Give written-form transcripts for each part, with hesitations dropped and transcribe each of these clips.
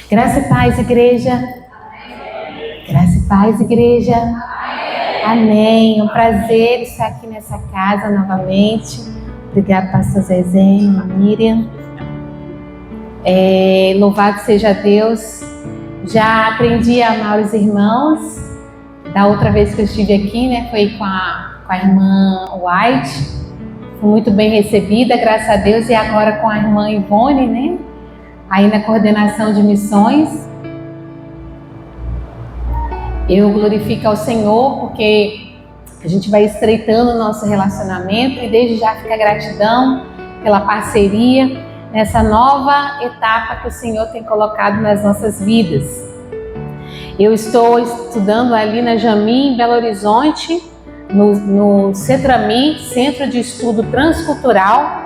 Graça e paz, igreja. Graça e paz, igreja. Amém. É um prazer estar aqui nessa casa novamente. Obrigada, pastor Zezé, Miriam. Louvado seja Deus. Já aprendi a amar os irmãos. Da outra vez que eu estive aqui, né, foi com a irmã White. Fui muito bem recebida, graças a Deus. E agora com a irmã Ivone, né? Aí na coordenação de missões. Eu glorifico ao Senhor porque a gente vai estreitando o nosso relacionamento e desde já fica gratidão pela parceria nessa nova etapa que o Senhor tem colocado nas nossas vidas. Eu estou estudando ali na Jamin, em Belo Horizonte, no CETRAMI, Centro de Estudo Transcultural,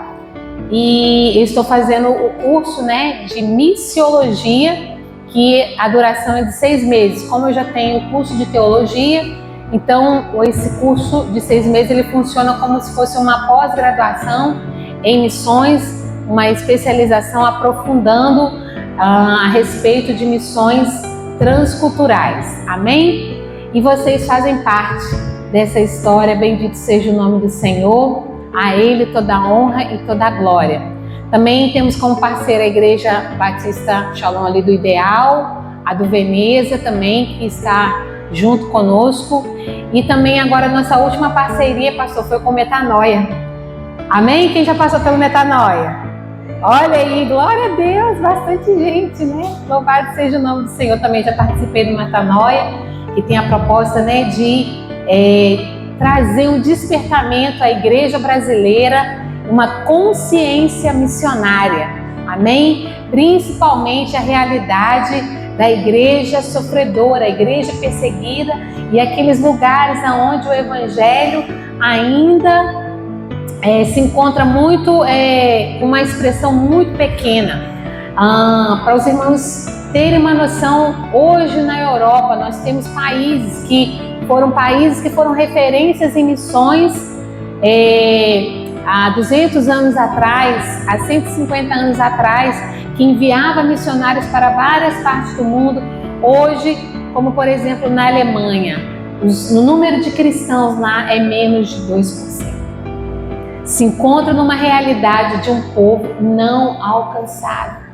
e eu estou fazendo o curso, né, de missiologia, que a duração é de 6 meses. Como eu já tenho o curso de teologia, então esse curso de 6 meses ele funciona como se fosse uma pós-graduação em missões, uma especialização aprofundando a respeito de missões transculturais. Amém? E vocês fazem parte dessa história. Bendito seja o nome do Senhor. A Ele toda a honra e toda a glória. Também temos como parceira a Igreja Batista Shalom ali do Ideal, a do Veneza também, que está junto conosco. E também agora nossa última parceria, pastor, foi com Metanoia. Amém? Quem já passou pelo Metanoia? Olha aí, glória a Deus, bastante gente, né? Louvado seja o nome do Senhor. Também já participei do Metanoia, que tem a proposta, né, de trazer um despertamento à igreja brasileira, uma consciência missionária, amém? Principalmente a realidade da igreja sofredora, a igreja perseguida e aqueles lugares onde o evangelho ainda se encontra muito, uma expressão muito pequena. Para os irmãos terem uma noção, hoje na Europa nós temos países que foram referências em missões há 200 anos atrás, há 150 anos atrás, que enviava missionários para várias partes do mundo. Hoje, como por exemplo na Alemanha, o número de cristãos lá é menos de 2%. Se encontra numa realidade de um povo não alcançado,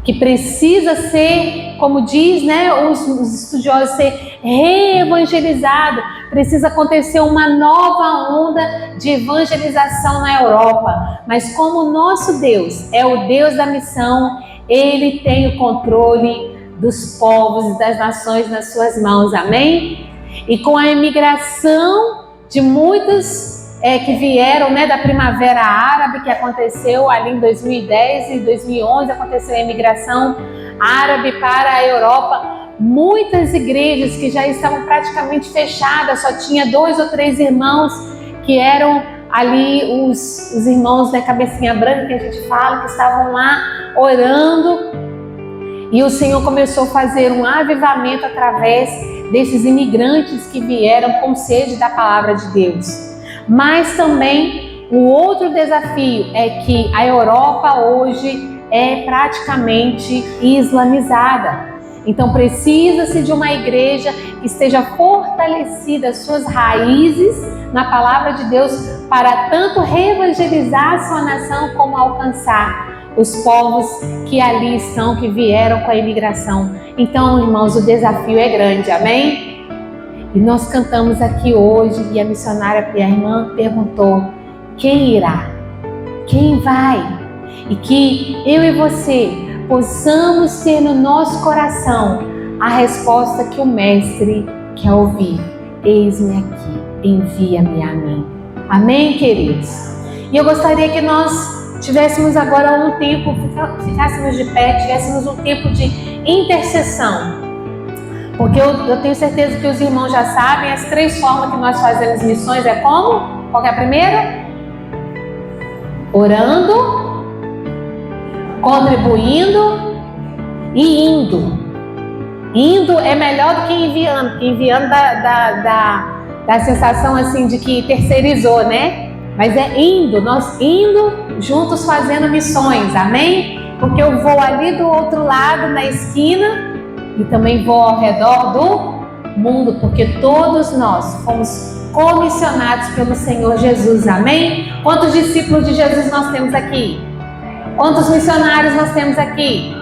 que precisa ser, como diz, né, os estudiosos, ser reevangelizado. Precisa acontecer uma nova onda de evangelização na Europa. Mas como o nosso Deus é o Deus da missão, Ele tem o controle dos povos e das nações nas suas mãos, amém? E com a imigração de muitos que vieram, né, da Primavera Árabe, que aconteceu ali em 2010 e 2011, aconteceu a imigração árabe para a Europa. Muitas igrejas que já estavam praticamente fechadas, só tinha 2 ou 3 irmãos que eram ali os irmãos da cabecinha branca, que a gente fala, que estavam lá orando. E o Senhor começou a fazer um avivamento através desses imigrantes que vieram com sede da palavra de Deus. Mas também o outro desafio é que a Europa hoje é praticamente islamizada. Então precisa-se de uma igreja que esteja fortalecida, suas raízes na palavra de Deus, para tanto reevangelizar a sua nação como alcançar os povos que ali estão, que vieram com a imigração. Então, irmãos, o desafio é grande, amém? E nós cantamos aqui hoje e a missionária, a irmã, perguntou: quem irá? Quem vai? E que eu e você possamos ter no nosso coração a resposta que o Mestre quer ouvir: eis-me aqui, envia-me a mim. Amém, queridos? E eu gostaria que nós tivéssemos agora um tempo, ficássemos de pé, tivéssemos um tempo de intercessão. Porque eu tenho certeza que os irmãos já sabem as 3 formas que nós fazemos missões. É como? Qual que é a primeira? Orando, contribuindo e indo. Indo é melhor do que enviando, porque enviando dá sensação assim de que terceirizou, né? Mas é indo, nós indo juntos fazendo missões, amém? porque eu vou ali do outro lado, na esquina, e também vou ao redor do mundo, porque todos nós fomos comissionados pelo Senhor Jesus, amém? Quantos discípulos de Jesus nós temos aqui? Quantos missionários nós temos aqui?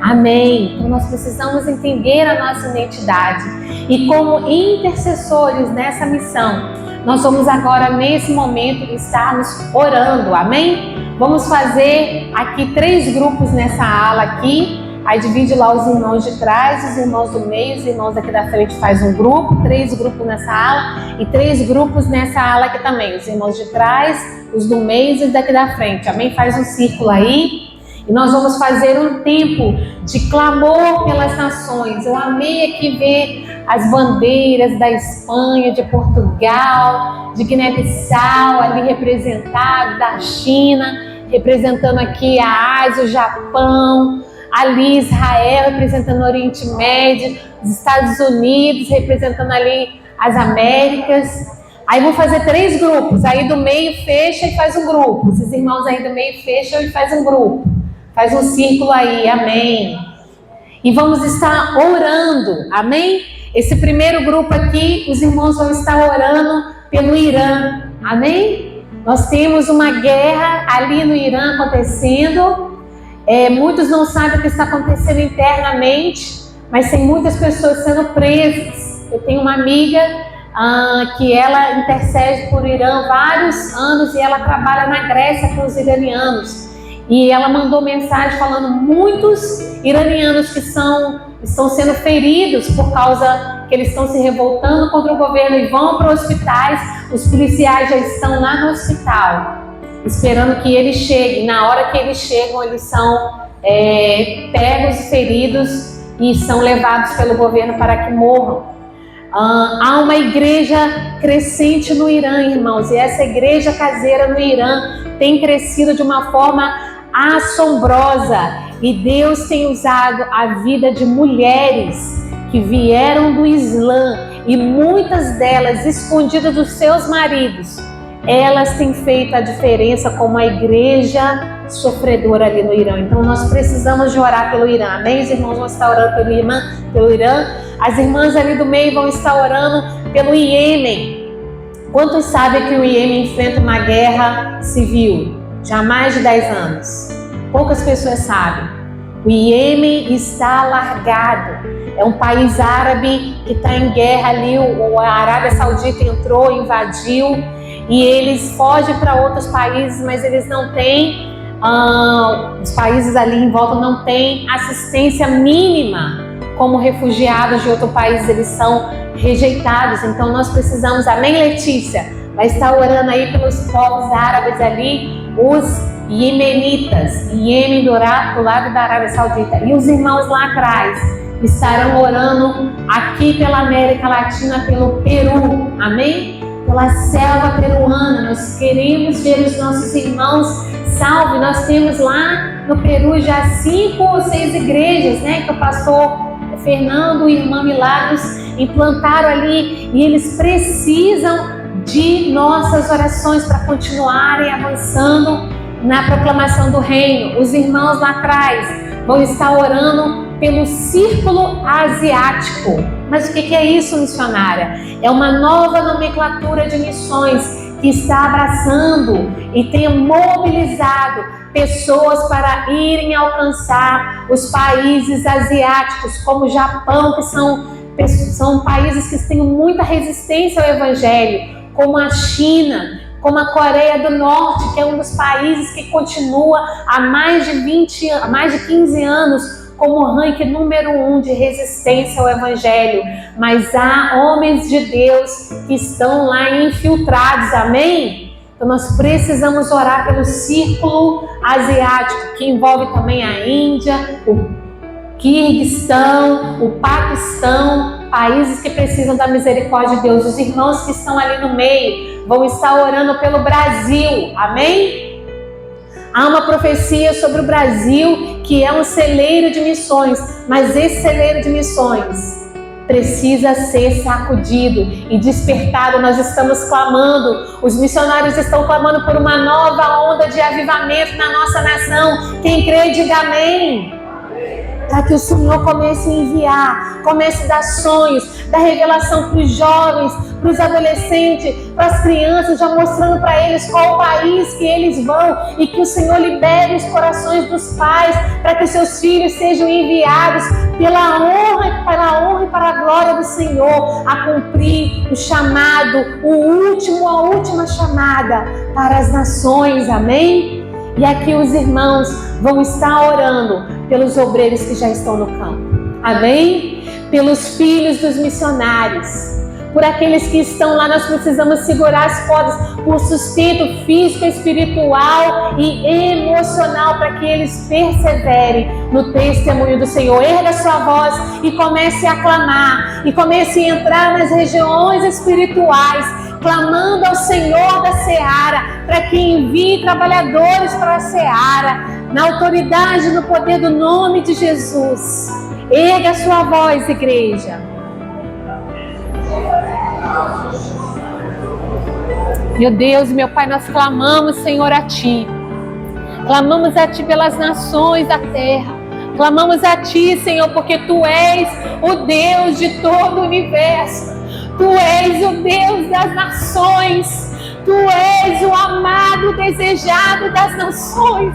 Amém. Então nós precisamos entender a nossa identidade e como intercessores nessa missão, nós vamos agora nesse momento estarmos orando, amém? Vamos fazer aqui 3 grupos nessa ala aqui. Aí divide lá os irmãos de trás, os irmãos do meio, os irmãos aqui da frente faz um grupo, 3 grupos nessa ala e 3 grupos nessa ala aqui também. Os irmãos de trás, os do meio e os daqui da frente, amém? Faz um círculo aí e nós vamos fazer um tempo de clamor pelas nações. Eu amei aqui ver as bandeiras da Espanha, de Portugal, de Guiné-Bissau ali representado, da China, representando aqui a Ásia, o Japão, ali Israel representando o Oriente Médio, os Estados Unidos representando ali as Américas. Aí vou fazer 3 grupos, aí do meio fecha e faz um grupo, esses irmãos aí do meio fecham e faz um grupo, faz um círculo aí, amém? E vamos estar orando, amém? Esse primeiro grupo aqui, os irmãos vão estar orando pelo Irã, amém? Nós temos uma guerra ali no Irã acontecendo. Muitos não sabem o que está acontecendo internamente, mas tem muitas pessoas sendo presas. Eu tenho uma amiga que ela intercede por Irã há vários anos e ela trabalha na Grécia com os iranianos. E ela mandou mensagem falando muitos iranianos que estão sendo feridos por causa que eles estão se revoltando contra o governo e vão para hospitais. Os policiais já estão lá no hospital esperando que eles cheguem. Na hora que eles chegam, eles são pegos, feridos e são levados pelo governo para que morram. Há uma igreja crescente no Irã, irmãos, e essa igreja caseira no Irã tem crescido de uma forma assombrosa, e Deus tem usado a vida de mulheres que vieram do Islã, e muitas delas escondidas dos seus maridos. Elas têm feito a diferença como a igreja sofredora ali no Irã. Então nós precisamos de orar pelo Irã, amém? Os irmãos vão estar orando pelo Irã. As irmãs ali do meio vão estar orando pelo Iêmen. Quantos sabem que o Iêmen enfrenta uma guerra civil já há mais de 10 anos? Poucas pessoas sabem. O Iêmen está largado. É um país árabe que está em guerra ali. A Arábia Saudita entrou, invadiu. E eles fogem para outros países, mas eles não têm, os países ali em volta não têm assistência mínima como refugiados de outro país, eles são rejeitados. Então nós precisamos, amém, Letícia? Vai estar orando aí pelos povos árabes ali, os iemenitas, Iêmen do lado da Arábia Saudita. E os irmãos lá atrás estarão orando aqui pela América Latina, pelo Peru, amém? Pela selva peruana. Nós queremos ver os nossos irmãos salvos. Nós temos lá no Peru já 5 ou 6 igrejas, né, que o pastor Fernando e irmã Milagros implantaram ali, e eles precisam de nossas orações para continuarem avançando na proclamação do reino. Os irmãos lá atrás vão estar orando pelo Círculo Asiático. Mas o que é isso, missionária? É uma nova nomenclatura de missões que está abraçando e tem mobilizado pessoas para irem alcançar os países asiáticos, como o Japão, que são países que têm muita resistência ao Evangelho, como a China, como a Coreia do Norte, que é um dos países que continua há mais de 15 anos como o ranking número 1 de resistência ao Evangelho. Mas há homens de Deus que estão lá infiltrados, amém? Então nós precisamos orar pelo Círculo Asiático, que envolve também a Índia, o Quirguistão, o Paquistão, países que precisam da misericórdia de Deus. Os irmãos que estão ali no meio vão estar orando pelo Brasil, amém? Há uma profecia sobre o Brasil, que é um celeiro de missões, mas esse celeiro de missões precisa ser sacudido e despertado. Nós estamos clamando, os missionários estão clamando por uma nova onda de avivamento na nossa nação. Quem crê, diga amém. Para que o Senhor comece a enviar, comece a dar sonhos, dar revelação para os jovens, para os adolescentes, para as crianças, já mostrando para eles qual o país que eles vão, e que o Senhor libere os corações dos pais, para que seus filhos sejam enviados pela honra e para a glória do Senhor, a cumprir o chamado, a última chamada para as nações, amém? E aqui os irmãos vão estar orando pelos obreiros que já estão no campo, amém? Pelos filhos dos missionários, por aqueles que estão lá. Nós precisamos segurar as cordas por sustento físico, espiritual e emocional, para que eles perseverem no testemunho do Senhor. Erga sua voz e comece a clamar, e comece a entrar nas regiões espirituais, clamando ao Senhor da seara, para que envie trabalhadores para a seara, na autoridade, no poder do nome de Jesus. Erga a sua voz, igreja. Meu Deus, meu Pai, nós clamamos, Senhor, a Ti. Clamamos a Ti pelas nações da terra. Clamamos a Ti, Senhor, porque Tu és o Deus de todo o universo. Tu és o Deus das nações. Tu és o amado, desejado das nações.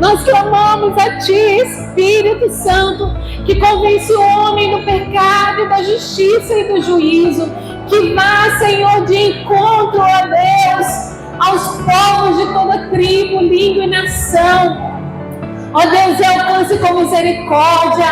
Nós clamamos a Ti, Espírito Santo, que convence o homem do pecado e da justiça e do juízo. Que vá, Senhor, de encontro, ó Deus, aos povos de toda tribo, língua e nação. Ó Deus, alcance com misericórdia,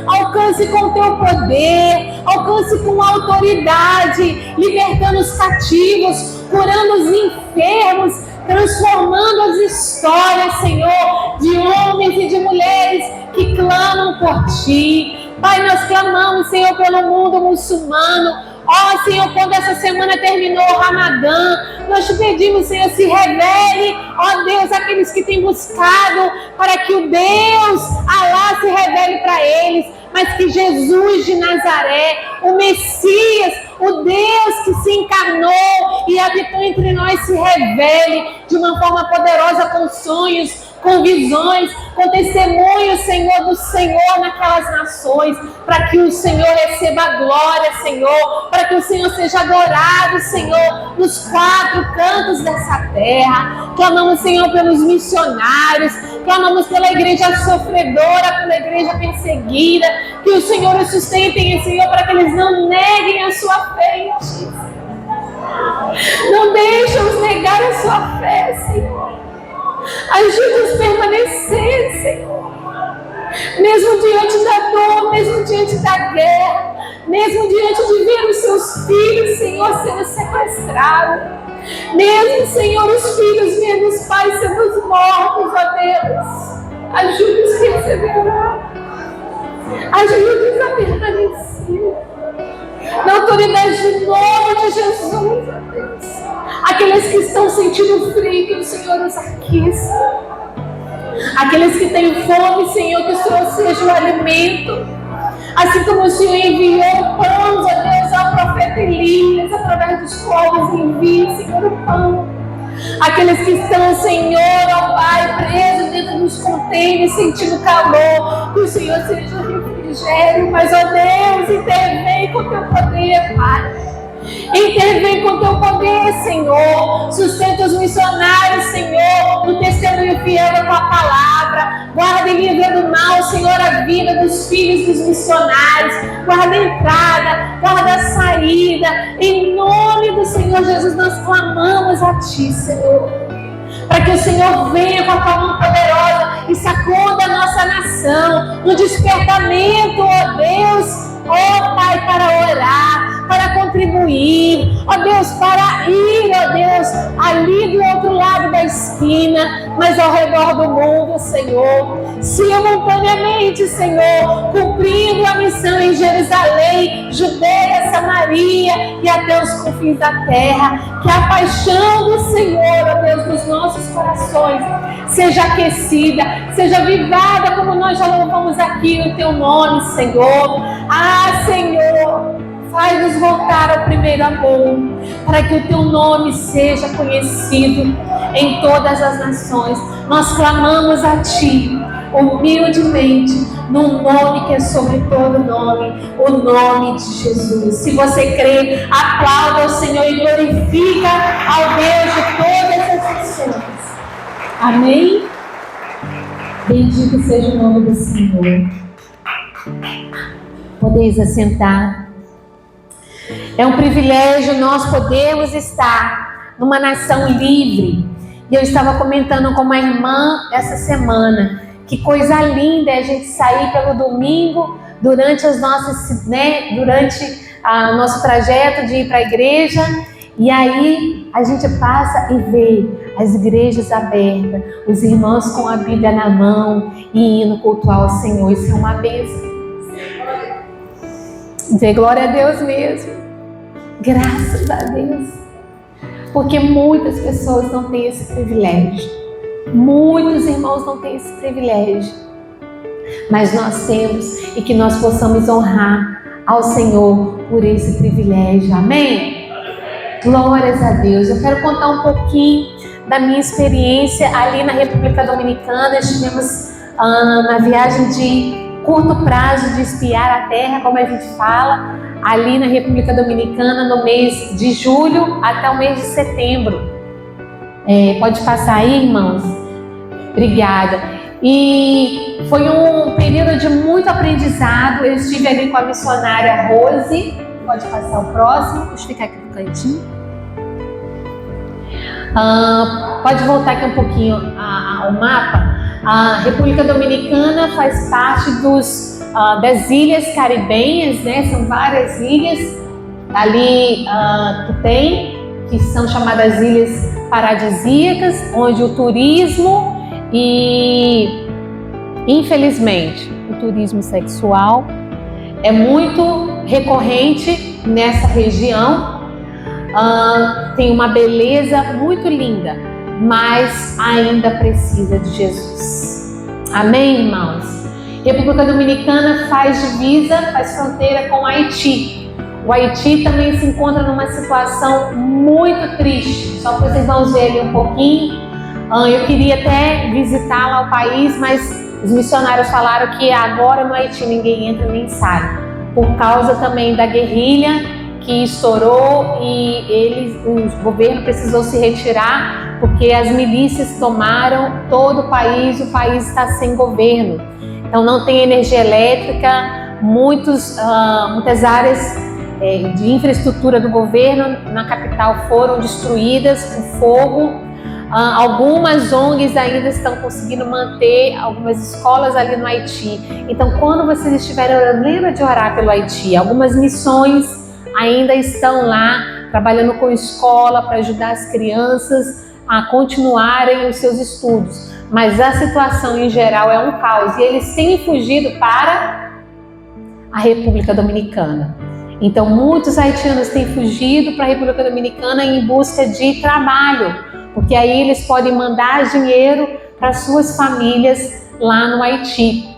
alcance com Teu poder, alcance com autoridade, libertando os cativos, curando os enfermos, transformando as histórias, Senhor, de homens e de mulheres que clamam por Ti. Pai, nós clamamos, Senhor, pelo mundo muçulmano. Ó Senhor, quando essa semana terminou o Ramadã, nós Te pedimos, Senhor, se revele, ó Deus, aqueles que têm buscado, para que o Deus Alá se revele para eles, mas que Jesus de Nazaré, o Messias, o Deus que se encarnou e habitou entre nós, se revele de uma forma poderosa, com sonhos, com visões, com testemunhos, Senhor, do Senhor naquelas nações, para que o Senhor receba a glória, Senhor, para que o Senhor seja adorado, Senhor, nos quatro cantos dessa terra. Clamamos, Senhor, pelos missionários, clamamos pela igreja sofredora, pela igreja perseguida, que o Senhor os sustente, Senhor, para que eles não neguem a sua fé em Ti. Não deixe-os negar a sua fé, Senhor. Ajude-nos a permanecer, Senhor, mesmo diante da dor, mesmo diante da guerra, mesmo diante de ver os Seus filhos, Senhor, sendo sequestrados, mesmo, Senhor, os filhos vendo os pais sendo mortos, ó Deus. Ajude-nos a perseverar, ajude-nos a permanecer na autoridade do nome de Jesus, ó Deus. Aqueles que estão sentindo frio, que o Senhor os aqueça. Aqueles que têm fome, Senhor, que o Senhor seja o alimento. Assim como o Senhor enviou pães, ó Deus, ao profeta Elias, através dos povos, envie, Senhor, o pão. Aqueles que estão, Senhor, ó Pai, presos dentro dos contêineres, sentindo calor, que o Senhor seja o refrigério. Mas, ó Deus, intervém com Teu poder, Pai. Intervém com Teu poder, Senhor. Sustenta os missionários, Senhor, no testemunho fiel da Tua palavra. Guarda e livra do mal, Senhor, a vida dos filhos dos missionários. Guarda a entrada, guarda a saída. Em nome do Senhor Jesus, nós clamamos a Ti, Senhor, para que o Senhor venha com a Tua mão poderosa e sacuda a nossa nação no despertamento, ó Deus, ó Pai, para orar, para contribuir, ó Deus, para ir, ó Deus, ali do outro lado da esquina, mas ao redor do mundo, Senhor, simultaneamente, Senhor, cumprindo a missão em Jerusalém, Judeia, Samaria e até os confins da terra. Que a paixão do Senhor, ó Deus, nos nossos corações seja aquecida, seja avivada, como nós já louvamos aqui o Teu nome, Senhor. Ah, Senhor, Faz-nos voltar ao primeiro amor, para que o teu nome seja conhecido em todas as nações. Nós clamamos a ti, humildemente, no nome que é sobre todo nome, o nome de Jesus. Se você crê, aplauda o Senhor e glorifica ao Deus de todas as nações. Amém? Bendito seja o nome do Senhor. Podeis assentar. É um privilégio nós podermos estar numa nação livre. E eu estava comentando com uma irmã essa semana, que coisa linda é a gente sair pelo domingo durante os nossos, durante o nosso trajeto de ir para a igreja, e aí a gente passa e vê as igrejas abertas, os irmãos com a Bíblia na mão e indo cultuar o Senhor. Isso é uma bênção. Dizer glória a Deus mesmo. Graças a Deus. Porque muitas pessoas não têm esse privilégio. Muitos irmãos não têm esse privilégio. Mas nós temos, e que nós possamos honrar ao Senhor por esse privilégio. Amém? Glórias a Deus. Eu quero contar um pouquinho da minha experiência ali na República Dominicana. Estivemos na viagem de curto prazo de espiar a terra, como a gente fala, ali na República Dominicana, no mês de julho até o mês de setembro. Pode passar aí, irmãos? Obrigada. E foi um período de muito aprendizado. Eu estive ali com a missionária Rose. Pode passar o próximo. Deixa eu ficar aqui no cantinho. Pode voltar aqui um pouquinho ao mapa. A República Dominicana faz parte das ilhas caribenhas, né? São várias ilhas ali que são chamadas ilhas paradisíacas, onde o turismo e, infelizmente, o turismo sexual é muito recorrente nessa região. Tem uma beleza muito linda, mas ainda precisa de Jesus. Amém, irmãos? República Dominicana faz divisa, faz fronteira com o Haiti. O Haiti também se encontra numa situação muito triste. Só para os irmãos verem um pouquinho. Eu queria até visitar lá o país, mas os missionários falaram que agora no Haiti ninguém entra nem sai, por causa também da guerrilha que estourou, e o governo precisou se retirar porque as milícias tomaram todo o país está sem governo. Então não tem energia elétrica, muitas áreas de infraestrutura do governo na capital foram destruídas por fogo. Algumas ONGs ainda estão conseguindo manter algumas escolas ali no Haiti. Então, quando vocês estiverem orando, lembra de orar pelo Haiti. Algumas missões ainda estão lá trabalhando com escola para ajudar as crianças a continuarem os seus estudos. Mas a situação em geral é um caos e eles têm fugido para a República Dominicana. Então, muitos haitianos têm fugido para a República Dominicana em busca de trabalho, porque aí eles podem mandar dinheiro para suas famílias lá no Haiti.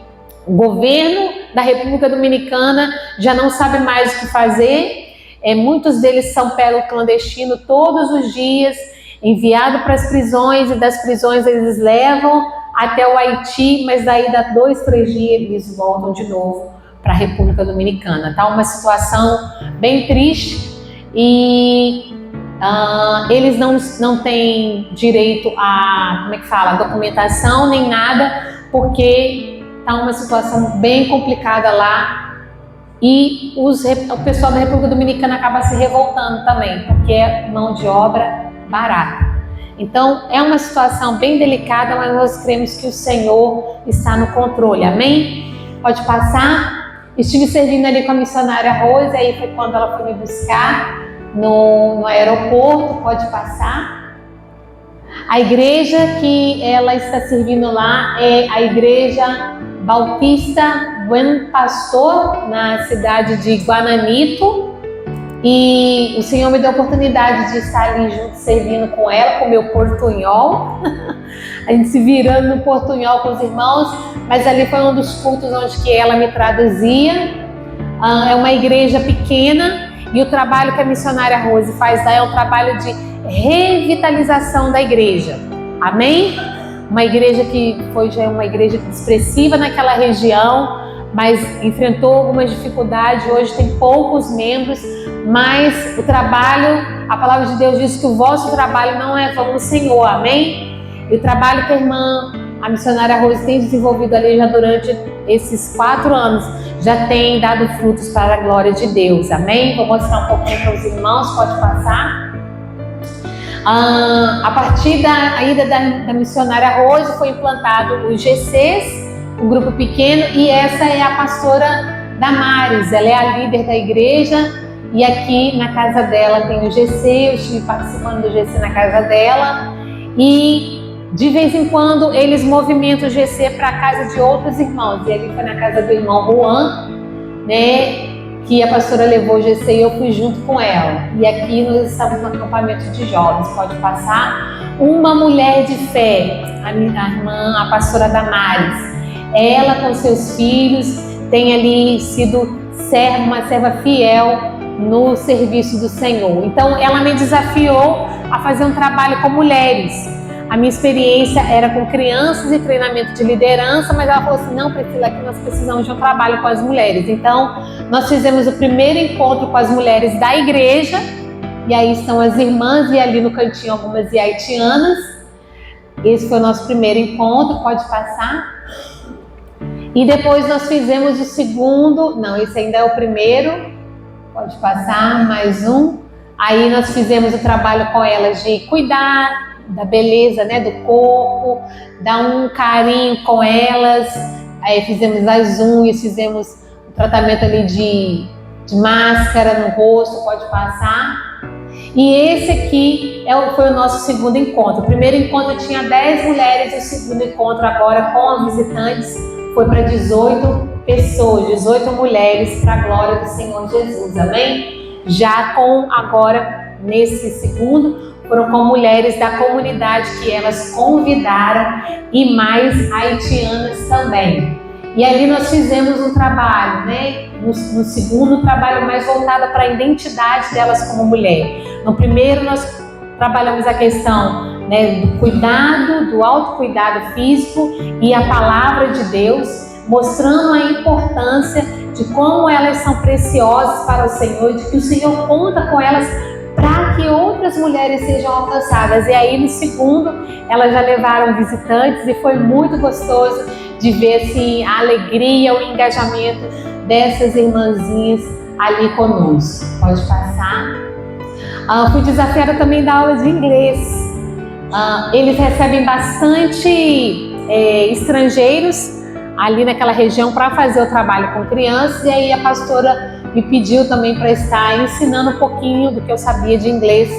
O governo da República Dominicana já não sabe mais o que fazer. Muitos deles são pego clandestino todos os dias, enviado para as prisões, e das prisões eles levam até o Haiti, mas daí dá 2, 3 dias eles voltam de novo para a República Dominicana. Tá uma situação bem triste e eles não têm direito a, documentação nem nada, porque tá uma situação bem complicada lá, e o pessoal da República Dominicana acaba se revoltando também, porque é mão de obra barata. Então é uma situação bem delicada, mas nós cremos que o Senhor está no controle. Amém? Pode passar. Estive servindo ali com a missionária Rose, aí foi quando ela foi me buscar no aeroporto. Pode passar. A igreja que ela está servindo lá é a Igreja Bautista Buen Pastor, na cidade de Guananito. E o Senhor me deu a oportunidade de estar ali junto, servindo com ela, com o meu portunhol. A gente se virando no portunhol com os irmãos, mas ali foi um dos cultos onde que ela me traduzia. É uma igreja pequena e o trabalho que a missionária Rose faz lá é um trabalho de revitalização da igreja. Amém? Uma igreja que já é uma igreja expressiva naquela região, mas enfrentou algumas dificuldades, hoje tem poucos membros, mas o trabalho, a palavra de Deus diz que o vosso trabalho não é vão no Senhor, amém? E o trabalho que a missionária Rose tem desenvolvido ali já durante esses 4 anos, já tem dado frutos para a glória de Deus, amém? Vou mostrar um pouquinho para os irmãos, pode passar. A partir da ida da missionária Rose foi implantado os GCs, um grupo pequeno, e essa é a pastora Damares, ela é a líder da igreja, e aqui na casa dela tem o GC, eu estive participando do GC na casa dela, e de vez em quando eles movimentam o GC para a casa de outros irmãos, e ali foi na casa do irmão Juan, né, que a pastora levou o GC e eu fui junto com ela. E aqui nós estamos no acampamento de jovens, pode passar. Uma mulher de fé, a irmã, a pastora Damares, ela com seus filhos tem ali sido uma serva fiel no serviço do Senhor. Então ela me desafiou a fazer um trabalho com mulheres. A minha experiência era com crianças e treinamento de liderança, mas ela falou assim, não, Priscila, aqui nós precisamos de um trabalho com as mulheres. Então, nós fizemos o primeiro encontro com as mulheres da igreja, e aí estão as irmãs, e ali no cantinho algumas haitianas. Esse foi o nosso primeiro encontro, pode passar. E depois nós fizemos o segundo, não, esse ainda é o primeiro, pode passar, mais um. Aí nós fizemos o trabalho com elas de cuidar da beleza, né, do corpo, dar um carinho com elas, aí fizemos as unhas, fizemos o tratamento ali de máscara no rosto, pode passar. E esse aqui foi o nosso segundo encontro. O primeiro encontro tinha 10 mulheres, o segundo encontro agora com os visitantes foi para 18 pessoas, 18 mulheres, para a glória do Senhor Jesus, amém? Já com agora, nesse segundo, foram com mulheres da comunidade que elas convidaram e mais haitianas também. E ali nós fizemos um trabalho, né? No segundo, um trabalho mais voltado para a identidade delas como mulher. No primeiro, nós trabalhamos a questão, né, do cuidado, do autocuidado físico e a palavra de Deus, mostrando a importância de como elas são preciosas para o Senhor, de que o Senhor conta com elas para que outras mulheres sejam alcançadas. E aí no segundo, elas já levaram visitantes e foi muito gostoso de ver assim, a alegria, o engajamento dessas irmãzinhas ali conosco. Pode passar. Fui desafiada também da aula de inglês. Eles recebem bastante estrangeiros ali naquela região para fazer o trabalho com crianças, e aí a pastora me pediu também para estar ensinando um pouquinho do que eu sabia de inglês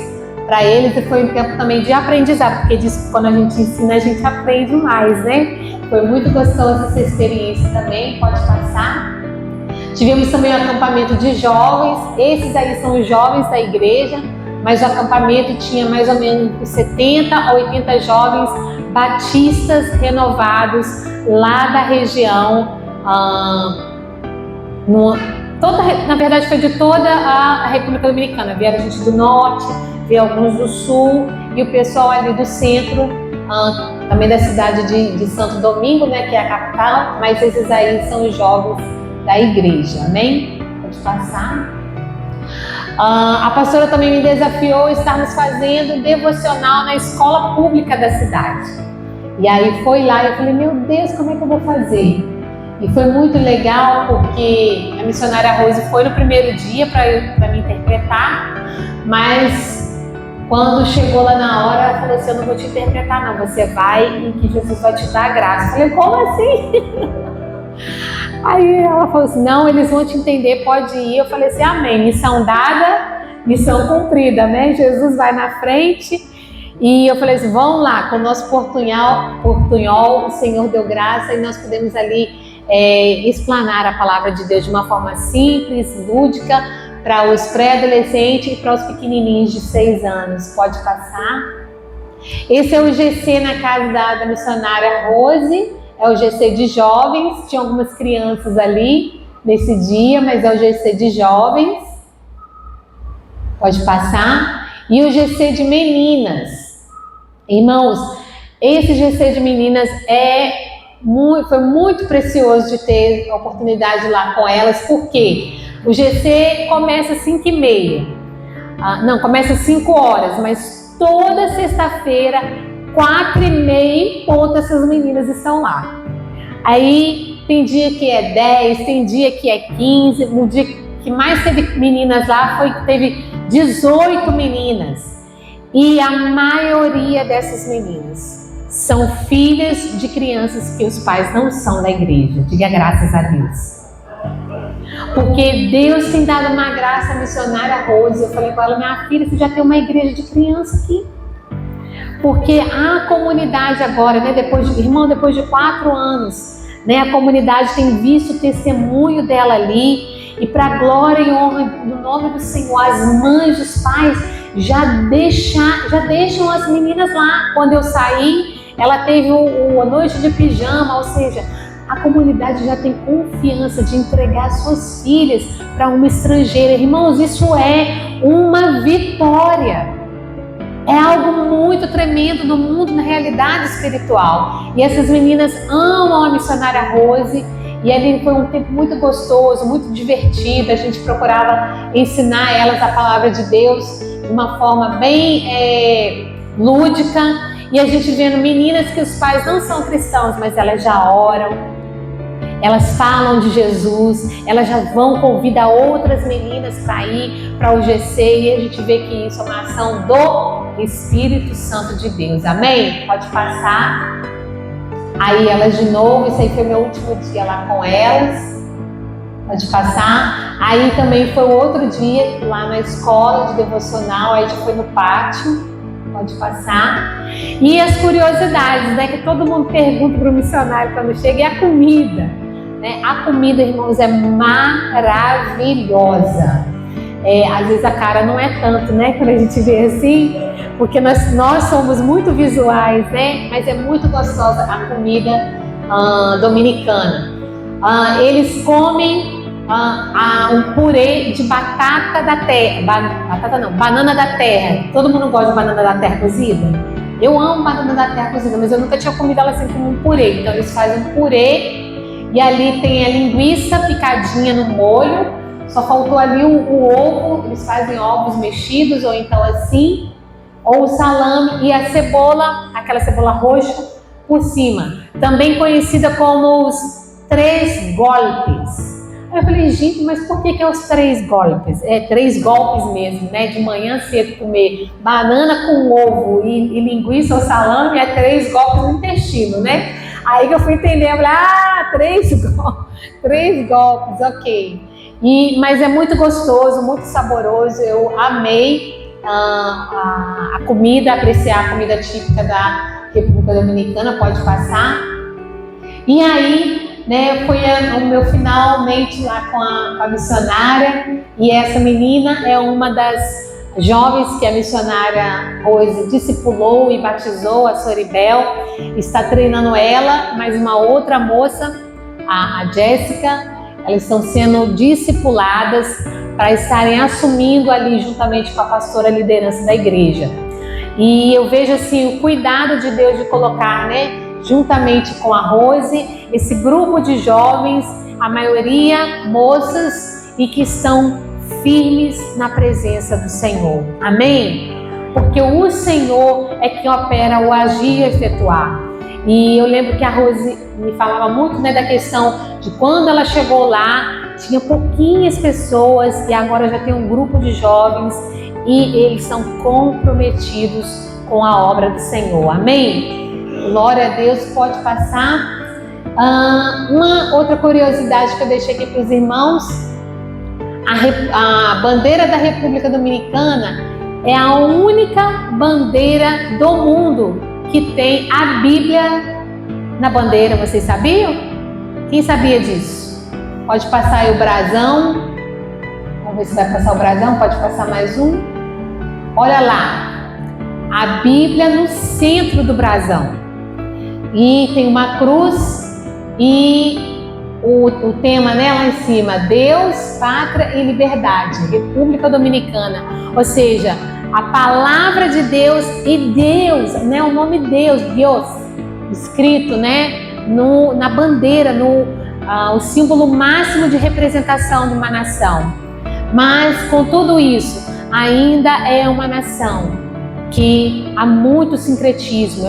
para eles, e foi um tempo também de aprendizado, porque diz que quando a gente ensina a gente aprende mais, né? Foi muito gostosa essa experiência também, pode passar. Tivemos também um acampamento de jovens, esses aí são os jovens da igreja, mas o acampamento tinha mais ou menos 70 a 80 jovens batistas renovados lá da região, na verdade foi de toda a República Dominicana, vieram gente do norte, veio alguns do sul e o pessoal ali do centro, também da cidade de Santo Domingo, né, que é a capital, mas esses aí são os jovens da igreja, amém? Pode passar. A pastora também me desafiou a estarmos fazendo devocional na escola pública da cidade. E aí foi lá e eu falei, meu Deus, como é que eu vou fazer? E foi muito legal porque a missionária Rose foi no primeiro dia para me interpretar, mas quando chegou lá na hora, ela falou assim, eu não vou te interpretar não, você vai e que Jesus vai te dar a graça. Eu falei, como assim? Aí ela falou assim, não, eles vão te entender, pode ir. Eu falei assim, amém, missão dada, missão cumprida, né? Jesus vai na frente. E eu falei assim, vamos lá, com o nosso portunhol, o Senhor deu graça e nós podemos ali explanar a palavra de Deus de uma forma simples, lúdica, para os pré-adolescentes e para os pequenininhos de 6 anos. Pode passar. Esse é o GC na casa da missionária Rose. É o GC de jovens, tinha algumas crianças ali, nesse dia, mas é o GC de jovens. Pode passar. E o GC de meninas. Irmãos, esse GC de meninas foi muito precioso de ter a oportunidade lá com elas, porque o GC começa às 5h30. Não, começa às 5 horas, mas toda sexta-feira, 4h30 em ponto, essas meninas estão lá. Aí tem dia que é 10, tem dia que é 15, no dia que mais teve meninas lá teve 18 meninas. E a maioria dessas meninas são filhas de crianças que os pais não são da igreja. Diga graças a Deus. Porque Deus tem dado uma graça à missionária Rose. Eu falei com ela, minha filha, você já tem uma igreja de criança aqui. Porque a comunidade agora, né, depois de 4 anos, né, a comunidade tem visto o testemunho dela ali. E para a glória e honra do nome do Senhor, as mães, os pais já deixam as meninas lá. Quando eu saí, ela teve a noite de pijama, ou seja, a comunidade já tem confiança de entregar suas filhas para uma estrangeira. Irmãos, isso é uma vitória. É algo muito tremendo no mundo, na realidade espiritual. E essas meninas amam a missionária Rose. E ali foi um tempo muito gostoso, muito divertido. A gente procurava ensinar elas a palavra de Deus de uma forma bem lúdica. E a gente vendo meninas que os pais não são cristãos, mas elas já oram, elas falam de Jesus, elas já vão convidar outras meninas para ir para o GC. E a gente vê que isso é uma ação do Espírito Santo de Deus. Amém? Pode passar. Aí elas de novo, esse aí foi meu último dia lá com elas. Pode passar. Aí também foi outro dia lá na escola de devocional, aí já foi no pátio. Pode passar. E as curiosidades, né, que todo mundo pergunta para o missionário quando chega, é a comida. Né? A comida, irmãos, é maravilhosa. Às vezes a cara não é tanto, né, quando a gente vê assim, porque nós somos muito visuais, né? Mas é muito gostosa a comida dominicana. Eles comem um purê de batata da terra. Banana da terra. Todo mundo gosta de banana da terra cozida? Eu amo banana da terra cozida, mas eu nunca tinha comido ela assim como um purê. Então eles fazem um purê e ali tem a linguiça picadinha no molho. Só faltou ali o ovo. Eles fazem ovos mexidos ou então assim. Ou o salame e a cebola, aquela cebola roxa por cima, também conhecida como os 3 golpes. Aí eu falei, gente, mas por que é os 3 golpes? 3 golpes mesmo, né? De manhã cedo comer banana com ovo e linguiça ou salame é 3 golpes no intestino, né? Aí que eu fui entender, eu falei, 3 golpes, ok. Mas é muito gostoso, muito saboroso, eu amei. A comida, apreciar a comida típica da República Dominicana. Pode passar. E aí, né, foi o meu finalmente lá com a missionária. E essa menina é uma das jovens que a missionária Rose discipulou e batizou, a Soribel. Está treinando ela, mas uma outra moça, a Jéssica. Elas estão sendo discipuladas para estarem assumindo ali juntamente com a pastora a liderança da igreja. E eu vejo assim o cuidado de Deus de colocar, né, juntamente com a Rose, esse grupo de jovens, a maioria moças e que estão firmes na presença do Senhor. Amém? Porque o Senhor é que opera o agir e efetuar. E eu lembro que a Rose me falava muito, né, da questão de quando ela chegou lá, tinha pouquinhas pessoas e agora já tem um grupo de jovens e eles são comprometidos com a obra do Senhor. Amém? Glória a Deus. Pode passar. Uma outra curiosidade que eu deixei aqui para os irmãos, a bandeira da República Dominicana é a única bandeira do mundo que tem a Bíblia na bandeira. Vocês sabiam? Quem sabia disso? Pode passar aí o brasão. Vamos ver se vai passar o brasão. Pode passar mais um. Olha lá, a Bíblia no centro do brasão. E tem uma cruz e o tema, né, lá em cima, Deus, Pátria e Liberdade, República Dominicana. Ou seja, a palavra de Deus e Deus, né, o nome Deus, escrito, né, na bandeira, o símbolo máximo de representação de uma nação. Mas com tudo isso, ainda é uma nação que há muito sincretismo.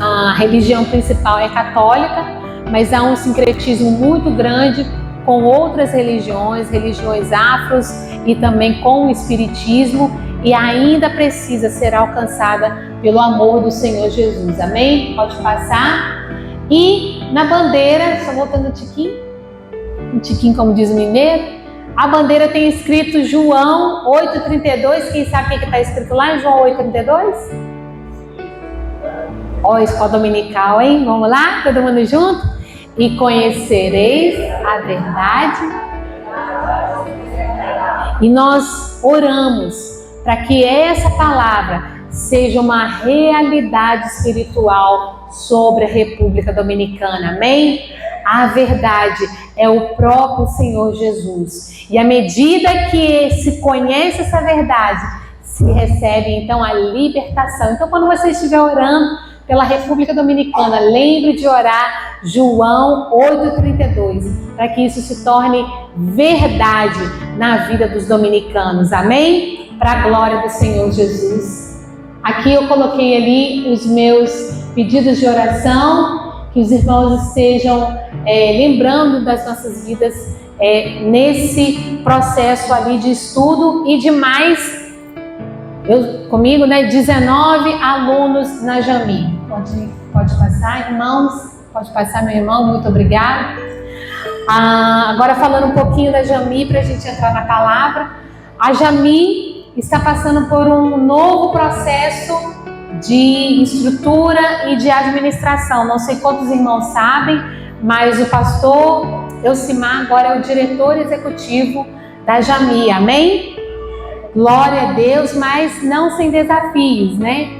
A religião principal é católica, mas há um sincretismo muito grande com outras religiões afros e também com o espiritismo, e ainda precisa ser alcançada pelo amor do Senhor Jesus. Amém? Pode passar. E na bandeira, só voltando um tiquinho como diz o mineiro, a bandeira tem escrito João 8,32. Quem sabe o que está escrito lá em João 8,32? Ó, escola dominical, hein? Vamos lá? Todo mundo junto? E conhecereis a verdade. E nós oramos para que essa palavra seja uma realidade espiritual sobre a República Dominicana. Amém? A verdade é o próprio Senhor Jesus. E à medida que se conhece essa verdade, se recebe então a libertação. Então, quando você estiver orando pela República Dominicana, lembre de orar João 8,32, para que isso se torne verdade na vida dos dominicanos. Amém? Para a glória do Senhor Jesus. Aqui eu coloquei ali os meus pedidos de oração, que os irmãos estejam lembrando das nossas vidas nesse processo ali de estudo e de mais. Comigo, né, 19 alunos na Jami. Pode passar, irmãos? Pode passar, meu irmão, muito obrigado. Agora falando um pouquinho da Jami, para a gente entrar na palavra. A Jami está passando por um novo processo de estrutura e de administração. Não sei quantos irmãos sabem, mas o pastor Elcimar agora é o diretor executivo da Jami. Amém? Glória a Deus, mas não sem desafios, né?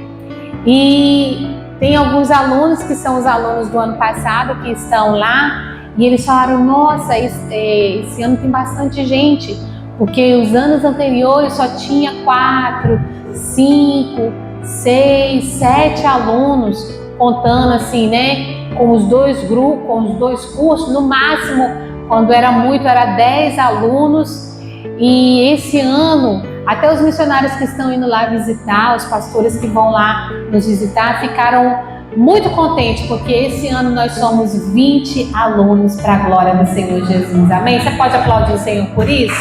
E tem alguns alunos que são os alunos do ano passado que estão lá e eles falaram, nossa, esse ano tem bastante gente, porque os anos anteriores só tinha 4, 5, 6, 7 alunos, contando assim, né? Com os dois grupos, com os dois cursos, no máximo, quando era muito, era 10 alunos. E esse ano, até os missionários que estão indo lá visitar, os pastores que vão lá nos visitar, ficaram muito contentes, porque esse ano nós somos 20 alunos para a glória do Senhor Jesus. Amém? Você pode aplaudir o Senhor por isso?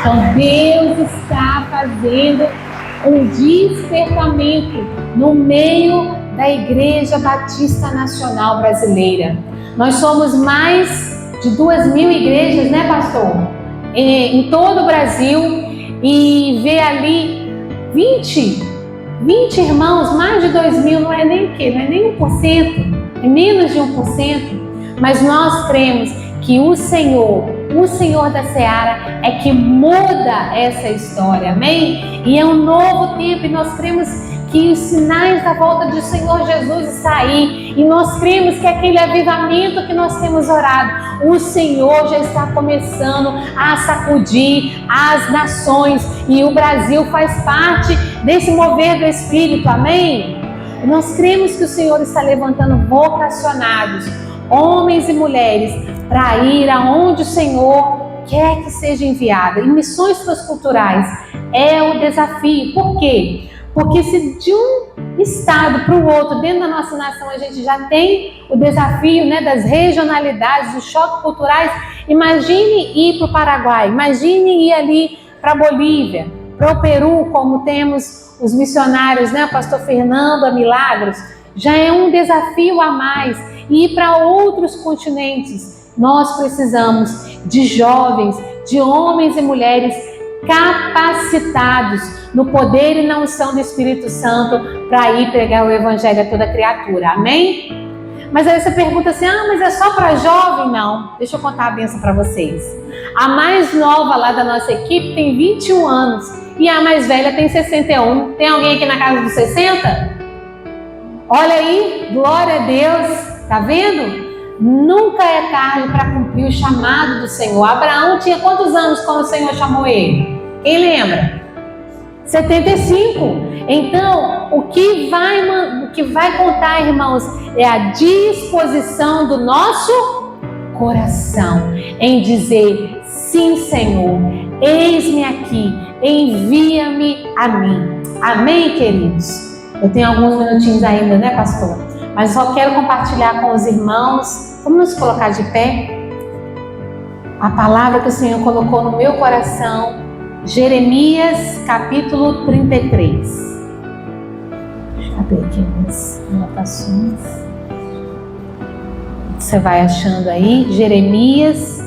Então Deus está fazendo um despertamento no meio da Igreja Batista Nacional Brasileira. Nós somos mais de 2.000 igrejas, né, pastor? Em todo o Brasil, e ver ali 20 irmãos, mais de 2.000, não é nem 1%, é menos de 1%, mas nós cremos que o Senhor da Seara é que muda essa história, amém? E é um novo tempo, e nós cremos que os sinais da volta do Senhor Jesus está aí, e nós cremos que aquele avivamento que nós temos orado, o Senhor já está começando a sacudir as nações, e o Brasil faz parte desse mover do Espírito, amém? E nós cremos que o Senhor está levantando vocacionados, homens e mulheres, para ir aonde o Senhor quer que seja enviado. E missões transculturais é o desafio. Por quê? Porque se de um estado para o outro, dentro da nossa nação, a gente já tem o desafio, né, das regionalidades, dos choques culturais, imagine ir para o Paraguai, imagine ir ali para a Bolívia, para o Peru, como temos os missionários, né, o pastor Fernando a Milagros, já é um desafio a mais. E ir para outros continentes, nós precisamos de jovens, de homens e mulheres capacitados no poder e na unção do Espírito Santo para ir pregar o Evangelho a toda criatura, amém? Mas aí você pergunta assim, mas é só para jovem? Não, deixa eu contar a bênção para vocês. A mais nova lá da nossa equipe tem 21 anos e a mais velha tem 61. Tem alguém aqui na casa dos 60? Olha aí, glória a Deus, tá vendo? Nunca é tarde para cumprir o chamado do Senhor. Abraão tinha quantos anos quando o Senhor chamou ele? Quem lembra? 75. Então, o que vai contar, irmãos, é a disposição do nosso coração em dizer: sim, Senhor, eis-me aqui, envia-me a mim. Amém, queridos? Eu tenho alguns minutinhos ainda, né, pastor? Mas só quero compartilhar com os irmãos. Vamos nos colocar de pé? A palavra que o Senhor colocou no meu coração, Jeremias capítulo 33. Cadê aqui as anotações? Você vai achando aí, Jeremias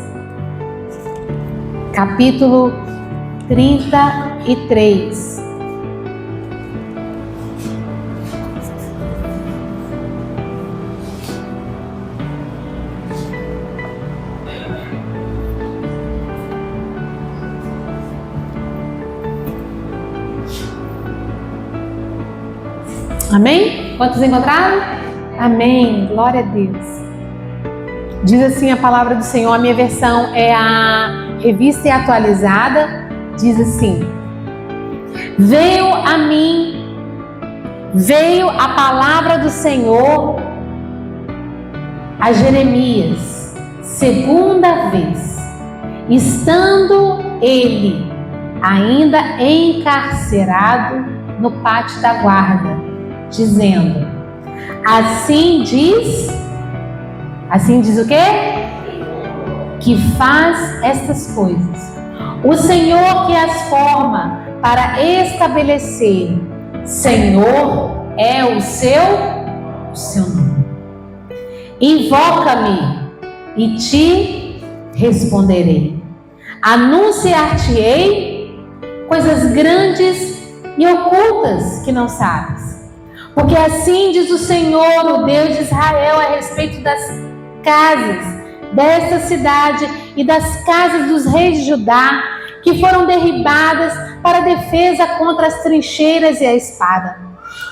capítulo 33. Amém? Quantos encontraram? Amém. Glória a Deus. Diz assim a palavra do Senhor, a minha versão é a Revista e Atualizada. Diz assim: veio a palavra do Senhor a Jeremias, segunda vez, estando ele ainda encarcerado no pátio da guarda, dizendo: assim diz o quê? Que faz estas coisas o Senhor que as forma para estabelecer. Senhor é o seu nome. Invoca-me e te responderei. Anunciar-te-ei coisas grandes e ocultas que não sabes. Porque assim diz o Senhor, o Deus de Israel, a respeito das casas desta cidade e das casas dos reis de Judá, que foram derribadas para defesa contra as trincheiras e a espada,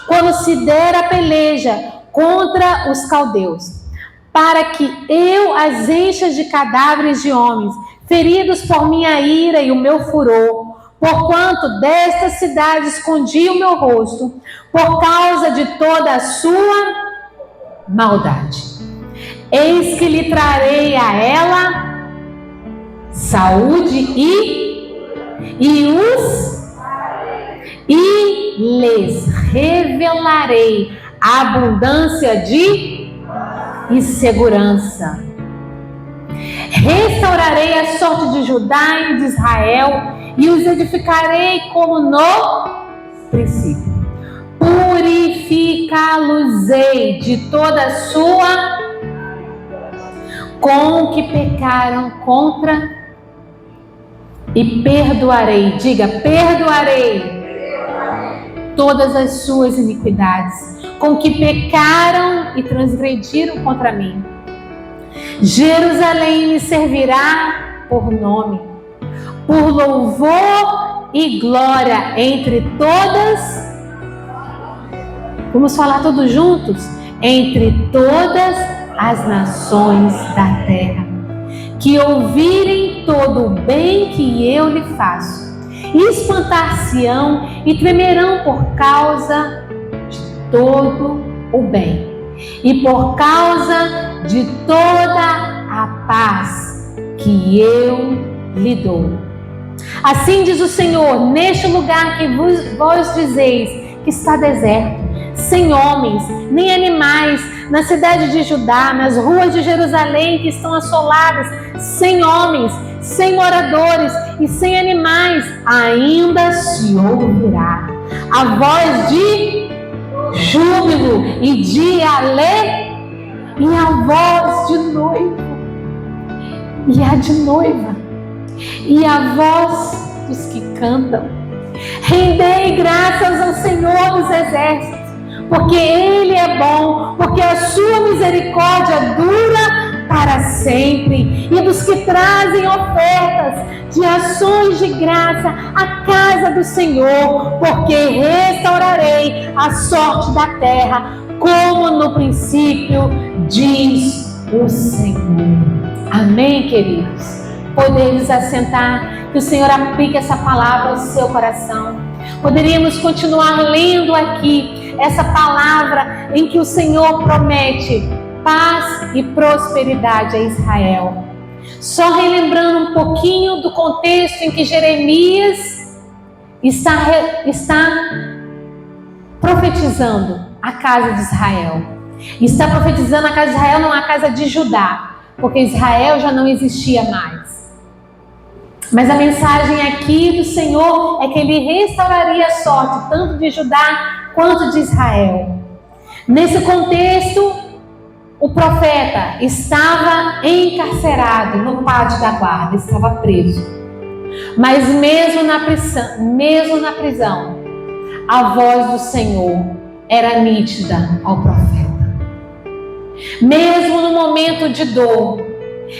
quando se der a peleja contra os caldeus, para que eu as encha de cadáveres de homens, feridos por minha ira e o meu furor, porquanto desta cidade escondi o meu rosto, por causa de toda a sua maldade. Eis que lhe trarei a ela saúde e lhes revelarei a abundância e segurança. Restaurarei a sorte de Judá e de Israel e os edificarei como no princípio. Purificá-los-ei de toda a sua com que pecaram contra e perdoarei. Diga, perdoarei todas as suas iniquidades, com que pecaram e transgrediram contra mim. Jerusalém me servirá por nome, por louvor e glória entre todas. Vamos falar todos juntos? Entre todas as nações da terra, que ouvirem todo o bem que eu lhe faço, espantar-se-ão e tremerão por causa de todo o bem e por causa de toda a paz que eu lhe dou. Assim diz o Senhor, neste lugar que vós dizeis que está deserto, sem homens, nem animais, na cidade de Judá, nas ruas de Jerusalém que estão assoladas, sem homens, sem moradores e sem animais, ainda se ouvirá a voz de júbilo e de alegria, e a voz de noivo, e a de noiva, e a voz dos que cantam. Rendei graças ao Senhor dos exércitos, porque Ele é bom, porque a sua misericórdia dura para sempre, e dos que trazem ofertas de ações de graça à casa do Senhor, porque restaurarei a sorte da terra, como no princípio, diz o Senhor. Amém, queridos? Podeis assentar, que o Senhor aplique essa palavra ao seu coração. Poderíamos continuar lendo aqui essa palavra em que o Senhor promete paz e prosperidade a Israel. Só relembrando um pouquinho do contexto em que Jeremias está profetizando a casa de Israel. Está profetizando a casa de Israel, não a casa de Judá, porque Israel já não existia mais. Mas a mensagem aqui do Senhor é que Ele restauraria a sorte tanto de Judá quanto de Israel. Nesse contexto, o profeta estava encarcerado no pátio da guarda, estava preso. Mas mesmo na prisão, a voz do Senhor era nítida ao profeta. Mesmo no momento de dor,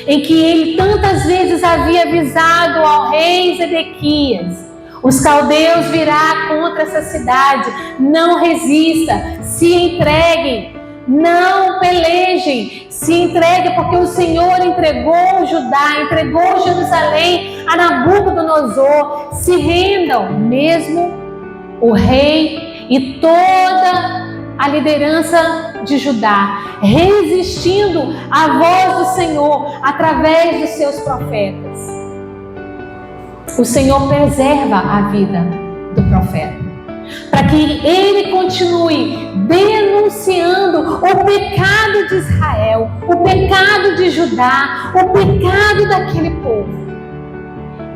em que ele tantas vezes havia avisado ao rei Zedequias: os caldeus virá contra essa cidade, não resista, se entreguem, não pelejem, se entreguem, porque o Senhor entregou Judá, entregou Jerusalém a Nabucodonosor, se rendam. Mesmo o rei e toda a liderança de Judá resistindo à voz do Senhor através dos seus profetas. O Senhor preserva a vida do profeta, para que ele continue denunciando o pecado de Israel, o pecado de Judá, o pecado daquele povo,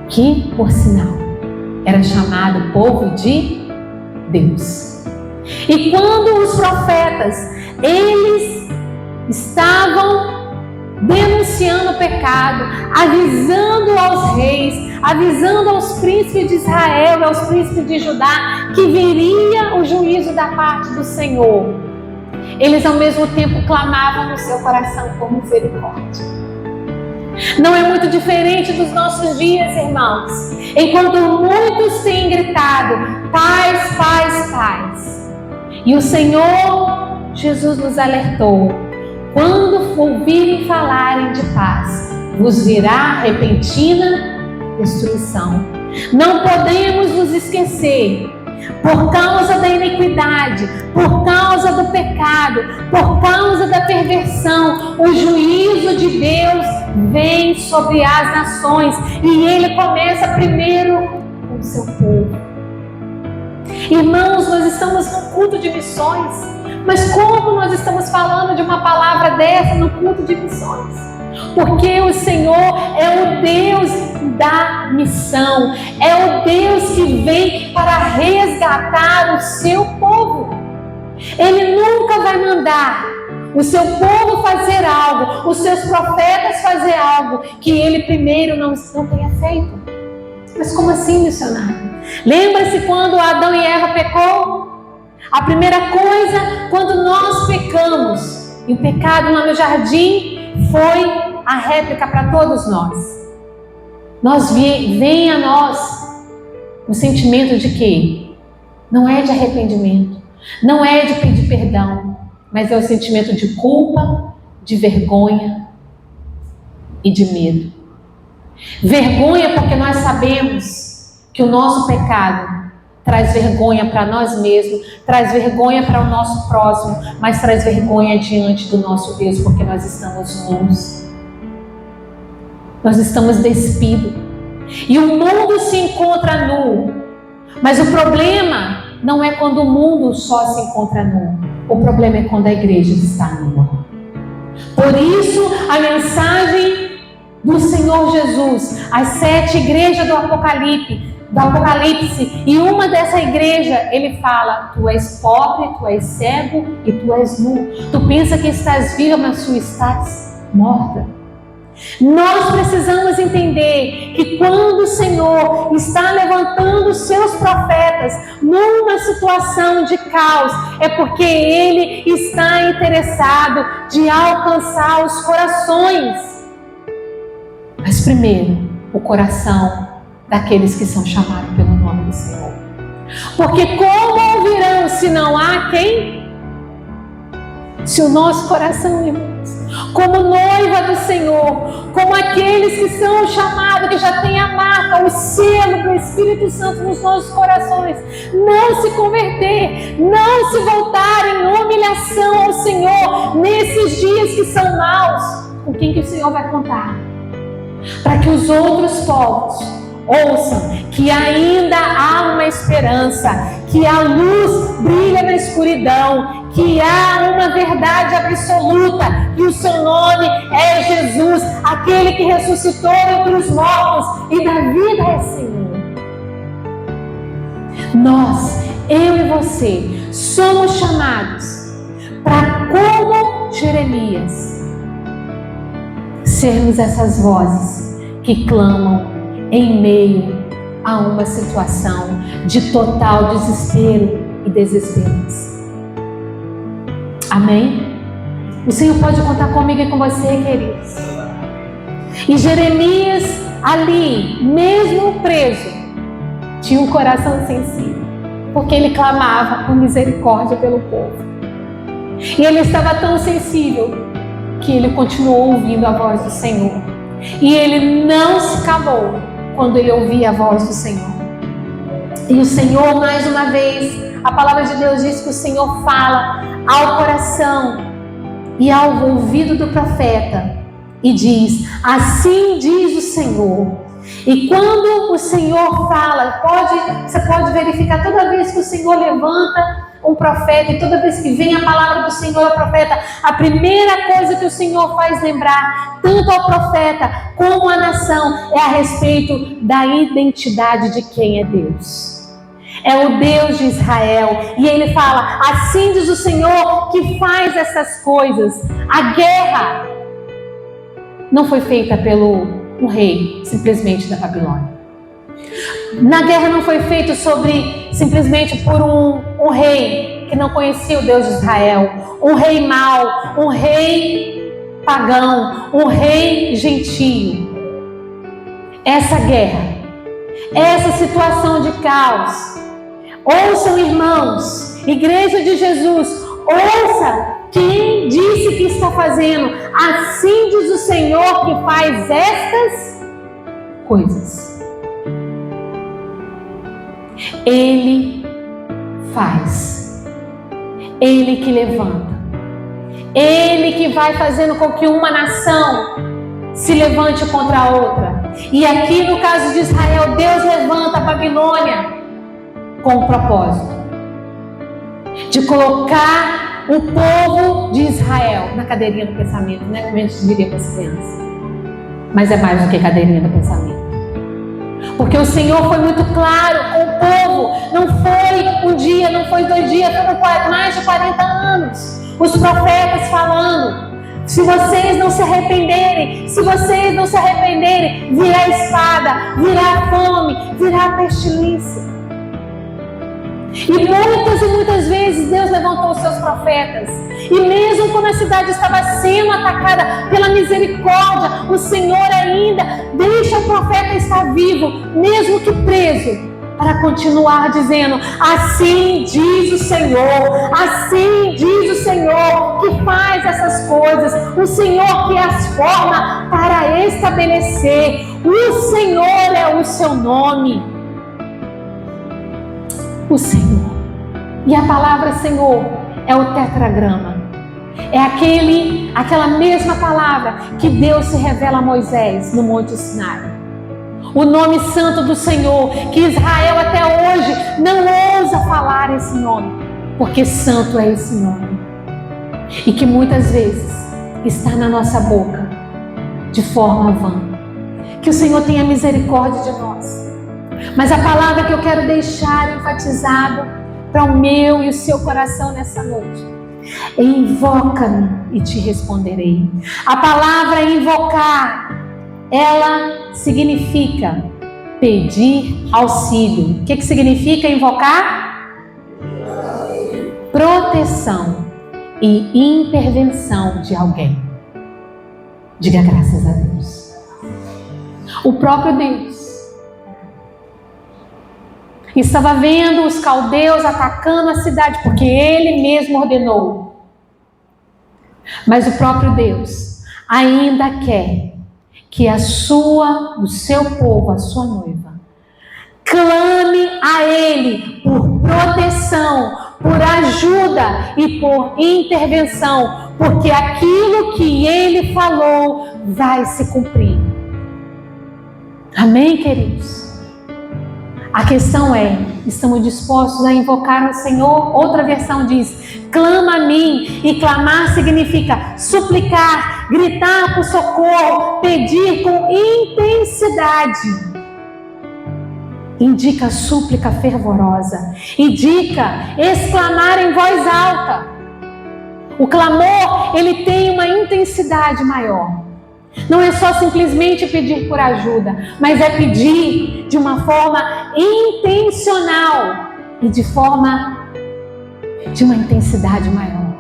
que, por sinal, era chamado povo de Deus. E quando os profetas, eles estavam denunciando o pecado, avisando aos reis, avisando aos príncipes de Israel e aos príncipes de Judá que viria o juízo da parte do Senhor, eles ao mesmo tempo clamavam no seu coração por misericórdia. Não é muito diferente dos nossos dias, irmãos, enquanto muitos têm gritado: paz, paz, paz. E o Senhor Jesus nos alertou: quando ouvirem falarem de paz, vos virá repentina destruição. Não podemos nos esquecer, por causa da iniquidade, por causa do pecado, por causa da perversão, o juízo de Deus vem sobre as nações, e ele começa primeiro com o seu povo. Irmãos, nós estamos no culto de missões, mas como nós estamos falando de uma palavra dessa no culto de missões? Porque o Senhor é o Deus da missão, é o Deus que vem para resgatar o seu povo. Ele nunca vai mandar o seu povo fazer algo, os seus profetas fazer algo que ele primeiro não tenha feito. Mas como assim, missionário? Lembra-se quando Adão e Eva pecou? A primeira coisa, quando nós pecamos, e o pecado lá no jardim foi a réplica para todos nós. Vem a nós o sentimento de quê? Não é de arrependimento, não é de pedir perdão, mas é o sentimento de culpa, de vergonha e de medo. Vergonha porque nós sabemos que o nosso pecado traz vergonha para nós mesmos, traz vergonha para o nosso próximo, mas traz vergonha diante do nosso Deus, porque nós estamos nus. Nós estamos despidos. E o mundo se encontra nu. Mas o problema não é quando o mundo só se encontra nu. O problema é quando a igreja está nua. Por isso, a mensagem do Senhor Jesus, as 7 igrejas do Apocalipse, e uma dessa igreja, ele fala: tu és pobre, tu és cego e tu és nu. Tu pensa que estás viva, mas tu estás morta. Nós precisamos entender que quando o Senhor está levantando os seus profetas numa situação de caos, é porque Ele está interessado de alcançar os corações. Mas primeiro, o coração daqueles que são chamados pelo nome do Senhor. Porque como ouvirão se não há quem? Se o nosso coração, irmãos, como noiva do Senhor, como aqueles que são chamados, que já têm a marca, o selo do Espírito Santo nos nossos corações, não se converter, não se voltar em humilhação ao Senhor nesses dias que são maus, com quem que o Senhor vai contar? Para que os outros povos ouçam que ainda há uma esperança, que a luz brilha na escuridão, que há uma verdade absoluta, que o seu nome é Jesus, aquele que ressuscitou entre os mortos e da vida é Senhor. Nós, eu e você, somos chamados para, como Jeremias, sermos essas vozes que clamam em meio a uma situação de total desespero e desesperança. Amém? O Senhor pode contar comigo e com você, queridos. E Jeremias, ali, mesmo preso, tinha um coração sensível, porque ele clamava por misericórdia pelo povo. E ele estava tão sensível que ele continuou ouvindo a voz do Senhor. E ele não se calou quando ele ouvia a voz do Senhor. E o Senhor, mais uma vez, a palavra de Deus diz que o Senhor fala ao coração e ao ouvido do profeta e diz: assim diz o Senhor. E quando o Senhor fala, você pode verificar toda vez que o Senhor levanta um profeta, e toda vez que vem a palavra do Senhor ao profeta, a primeira coisa que o Senhor faz lembrar, tanto ao profeta como à nação, é a respeito da identidade de quem é Deus. É o Deus de Israel. E ele fala: assim diz o Senhor que faz essas coisas. A guerra não foi feita pelo um rei simplesmente da Babilônia. Na guerra não foi feito simplesmente por um rei que não conhecia o Deus de Israel, um rei mau, um rei pagão, um rei gentio. Essa guerra, essa situação de caos, ouçam, irmãos, Igreja de Jesus, ouça quem disse que está fazendo. Assim diz o Senhor que faz estas coisas. Ele faz, Ele que levanta, Ele que vai fazendo com que uma nação se levante contra a outra. E aqui no caso de Israel, Deus levanta a Babilônia com o propósito de colocar o povo de Israel na cadeirinha do pensamento, né? Como a gente diria para as crianças. Mas é mais do que cadeirinha do pensamento. Porque o Senhor foi muito claro com o povo. Não foi um dia, não foi 2 dias, foram mais de 40 anos. Os profetas falando: se vocês não se arrependerem, virá a espada, virá a fome, virá a pestilência. E muitas vezes Deus levantou os seus profetas. E mesmo quando a cidade estava sendo atacada pela misericórdia, o Senhor ainda deixa o profeta estar vivo, mesmo que preso, para continuar dizendo: assim diz o Senhor, assim diz o Senhor que faz essas coisas, o Senhor que as forma para estabelecer, o Senhor é o seu nome. O Senhor. E a palavra Senhor é o tetragrama. É aquela mesma palavra que Deus se revela a Moisés no Monte Sinai. O nome santo do Senhor, que Israel até hoje não ousa falar esse nome, porque santo é esse nome. E que muitas vezes está na nossa boca de forma vã. Que o Senhor tenha misericórdia de nós. Mas a palavra que eu quero deixar enfatizada para o meu e o seu coração nessa noite: invoca-me e te responderei. A palavra invocar, ela significa pedir auxílio. O que significa invocar? Proteção e intervenção de alguém. Diga graças a Deus. O próprio Deus estava vendo os caldeus atacando a cidade, porque Ele mesmo ordenou. Mas o próprio Deus ainda quer que o seu povo, a sua noiva, clame a Ele por proteção, por ajuda e por intervenção, porque aquilo que Ele falou vai se cumprir. Amém, queridos? A questão é, estamos dispostos a invocar o Senhor? Outra versão diz, clama a mim, e clamar significa suplicar, gritar por socorro, pedir com intensidade. Indica súplica fervorosa, indica exclamar em voz alta. O clamor, ele tem uma intensidade maior. Não é só simplesmente pedir por ajuda, mas é pedir de uma forma intencional e de uma intensidade maior.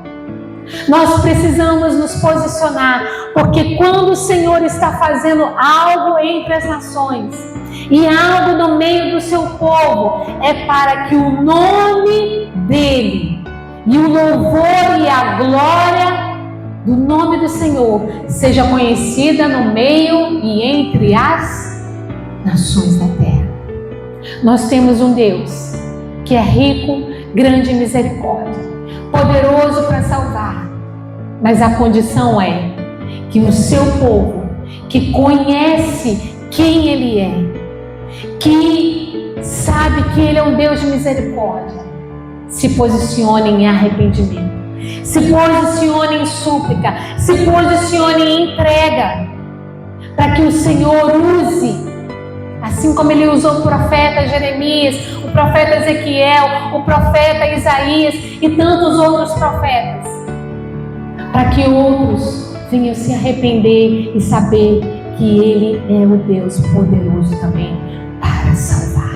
Nós precisamos nos posicionar, porque quando o Senhor está fazendo algo entre as nações e algo no meio do seu povo, é para que o nome dele e o louvor e a glória do nome do Senhor seja conhecida no meio e entre as nações da terra. Nós temos um Deus que é rico, grande em misericórdia, poderoso para salvar, mas a condição é que o seu povo, que conhece quem Ele é, que sabe que Ele é um Deus de misericórdia, se posicione em arrependimento, se posicione em súplica, se posicione em entrega, para que o Senhor use, assim como Ele usou o profeta Jeremias, o profeta Ezequiel, o profeta Isaías e tantos outros profetas, para que outros venham se arrepender e saber que Ele é o Deus poderoso também para salvar.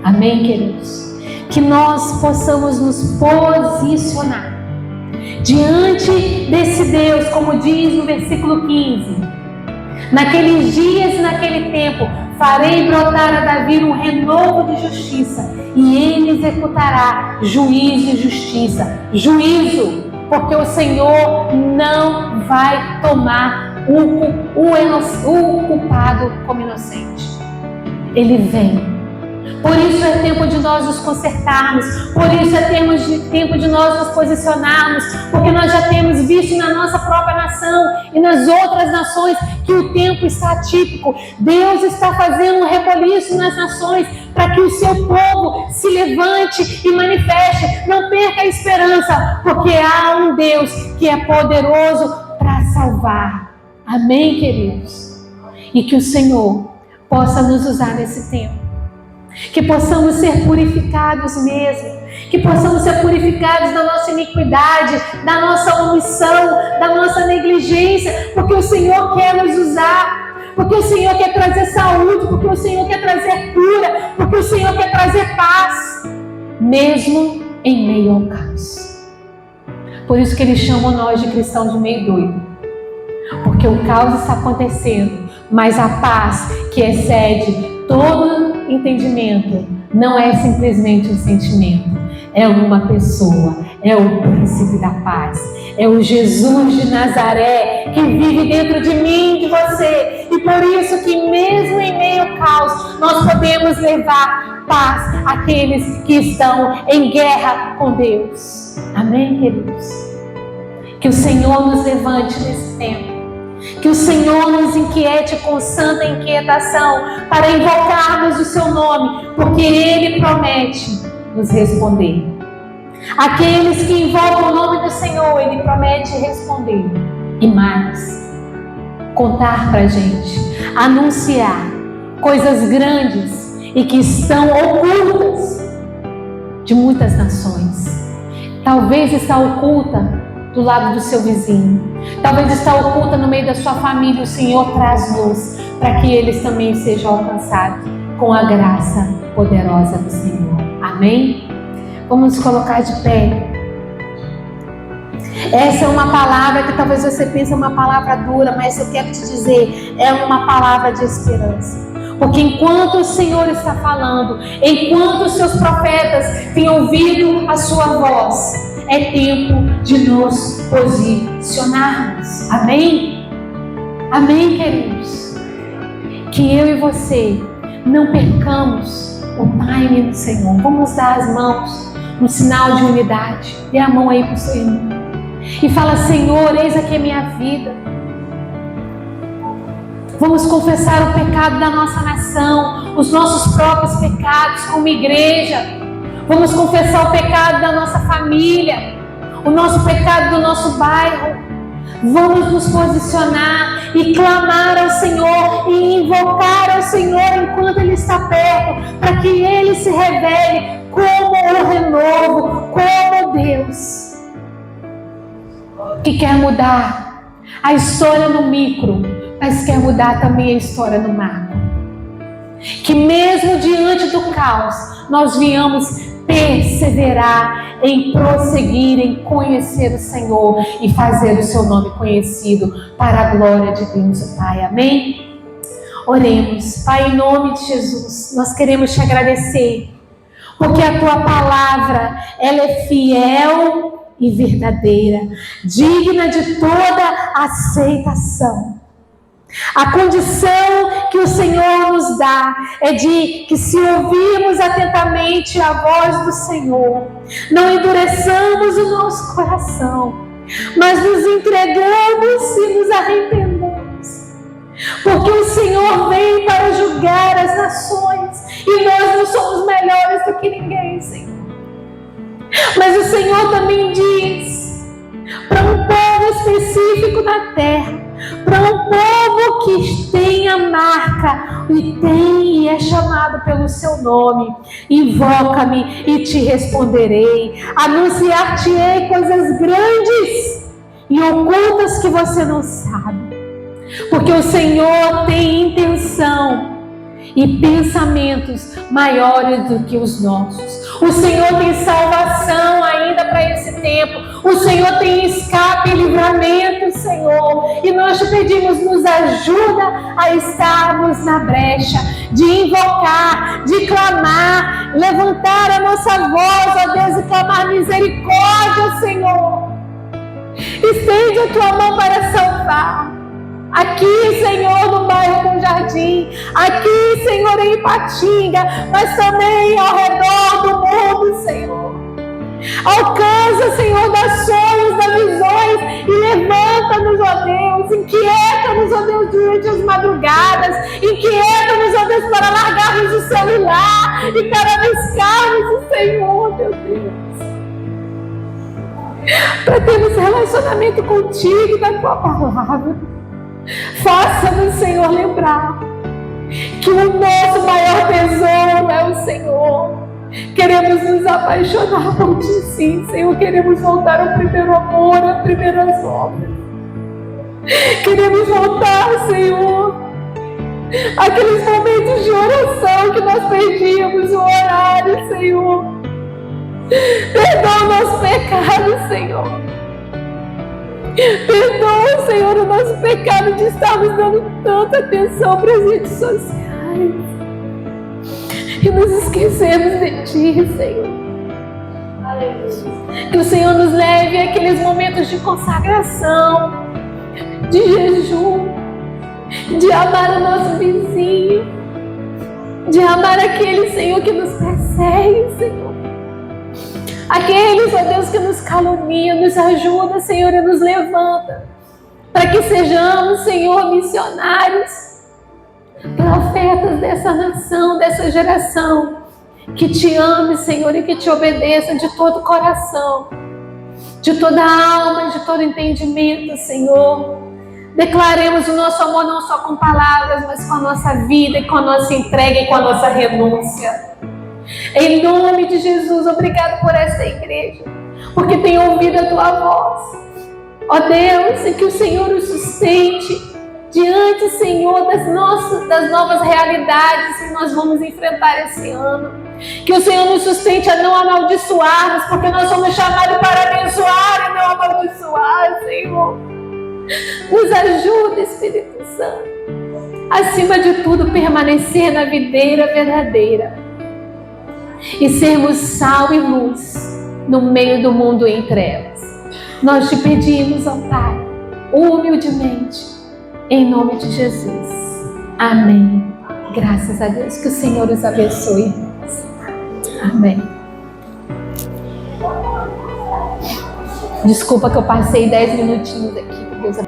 Amém, queridos? Que nós possamos nos posicionar diante desse Deus, como diz no versículo 15: naqueles dias e naquele tempo farei brotar a Davi um renovo de justiça, e ele executará juízo e justiça. Juízo, porque o Senhor não vai tomar o culpado como inocente. Ele vem. Por isso é tempo de nós nos consertarmos, por isso é tempo de nós nos posicionarmos, porque nós já temos visto na nossa própria nação e nas outras nações que o tempo está atípico. Deus está fazendo um reboliço nas nações para que o seu povo se levante e manifeste. Não perca a esperança, porque há um Deus que é poderoso para salvar. Amém, queridos? E que o Senhor possa nos usar nesse tempo. Que possamos ser purificados mesmo, que possamos ser purificados da nossa iniquidade, da nossa omissão, da nossa negligência, porque o Senhor quer nos usar, porque o Senhor quer trazer saúde, porque o Senhor quer trazer cura, porque o Senhor quer trazer paz, mesmo em meio ao caos. Por isso que Ele chama nós de cristãos de meio doido, porque o caos está acontecendo, mas a paz que excede todo entendimento não é simplesmente um sentimento, é uma pessoa, é o príncipe da paz, é o Jesus de Nazaré que vive dentro de mim e de você, e por isso que mesmo em meio ao caos nós podemos levar paz àqueles que estão em guerra com Deus. Amém, queridos? Que o Senhor nos levante nesse tempo, que o Senhor nos inquiete com santa inquietação para invocarmos o seu nome, porque Ele promete nos responder. Aqueles que invocam o nome do Senhor, Ele promete responder. E mais, contar para a gente, anunciar coisas grandes e que estão ocultas de muitas nações. Talvez está oculta do lado do seu vizinho, talvez está oculta no meio da sua família. O Senhor traz luz para que eles também sejam alcançados com a graça poderosa do Senhor. Amém? Vamos nos colocar de pé. Essa é uma palavra que talvez você pense uma palavra dura, mas eu quero te dizer, é uma palavra de esperança. Porque enquanto o Senhor está falando, enquanto os seus profetas têm ouvido a sua voz, é tempo de nos posicionarmos. Amém? Amém, queridos? Que eu e você não percamos o time do Senhor. Vamos dar as mãos no sinal de unidade. Dê a mão aí para o seu irmão e fala: Senhor, eis aqui a minha vida. Vamos confessar o pecado da nossa nação, os nossos próprios pecados como igreja. Vamos confessar o pecado da nossa família, o nosso pecado do nosso bairro. Vamos nos posicionar e clamar ao Senhor e invocar ao Senhor enquanto Ele está perto, para que Ele se revele como o renovo, como Deus que quer mudar a história no micro, mas quer mudar também a história no macro. Que mesmo diante do caos, nós venhamos perseverar em prosseguir, em conhecer o Senhor e fazer o seu nome conhecido para a glória de Deus o Pai. Amém? Oremos. Pai, em nome de Jesus, nós queremos te agradecer, porque a tua palavra, ela é fiel e verdadeira, digna de toda aceitação. A condição que o Senhor nos dá é de que, se ouvirmos atentamente a voz do Senhor, não endureçamos o nosso coração, mas nos entregamos e nos arrependamos. Porque o Senhor vem para julgar as nações e nós não somos melhores do que ninguém, Senhor. Mas o Senhor também diz para um povo específico na terra, para um povo que tem a marca e é chamado pelo seu nome: invoca-me e te responderei, anunciar-te-ei coisas grandes e ocultas que você não sabe, porque o Senhor tem intenção e pensamentos maiores do que os nossos. O Senhor tem salvação ainda para esse tempo. O Senhor tem escape e livramento, Senhor. E nós te pedimos, nos ajuda a estarmos na brecha, de invocar, de clamar, levantar a nossa voz, ó Deus, e clamar misericórdia, Senhor. Estende a tua mão para salvar. Aqui, Senhor, no bairro Bom Jardim, aqui, Senhor, em Ipatinga, mas também ao redor do mundo, Senhor. Alcança, Senhor, das sonhos, das visões, e levanta-nos, ó Deus, inquieta-nos, ó Deus, durante as madrugadas, inquieta-nos, ó Deus, para largarmos o celular e para buscarmos o Senhor, meu Deus. Para termos relacionamento contigo, da tua palavra. Faça-nos, Senhor, lembrar que o nosso maior tesouro é o Senhor. Queremos nos apaixonar por Ti, sim, Senhor. Queremos voltar ao primeiro amor, às primeiras obras. Queremos voltar, Senhor, àqueles momentos de oração que nós perdíamos, o horário, Senhor. Perdoa o nosso pecado, Senhor. Perdoa, Senhor, o nosso pecado de estarmos dando tanta atenção para as redes sociais e nos esquecemos de Ti, Senhor. Que o Senhor nos leve àqueles momentos de consagração, de jejum, de amar o nosso vizinho, de amar aquele, Senhor, que nos persegue, Senhor. Aqueles, ó Deus, que nos caluniam, nos ajuda, Senhor, e nos levanta, para que sejamos, Senhor, missionários, profetas dessa nação, dessa geração, que Te ame, Senhor, e que Te obedeça de todo o coração, de toda a alma, de todo entendimento, Senhor. Declaremos o nosso amor não só com palavras, mas com a nossa vida, e com a nossa entrega, e com a nossa renúncia. Em nome de Jesus, obrigado por essa igreja, porque tem ouvido a Tua voz, ó Deus, e que o Senhor os sustente diante, Senhor, das novas realidades que nós vamos enfrentar esse ano. Que o Senhor nos sustente a não amaldiçoarmos, porque nós somos chamados para abençoar e não amaldiçoar, Senhor. Nos ajuda, Espírito Santo. Acima de tudo, permanecer na videira verdadeira e sermos sal e luz no meio do mundo em trevas. Nós te pedimos, ó Pai, humildemente, em nome de Jesus. Amém. Graças a Deus. Que o Senhor os abençoe. Amém. Desculpa que eu passei 10 minutinhos aqui. Deus abençoe.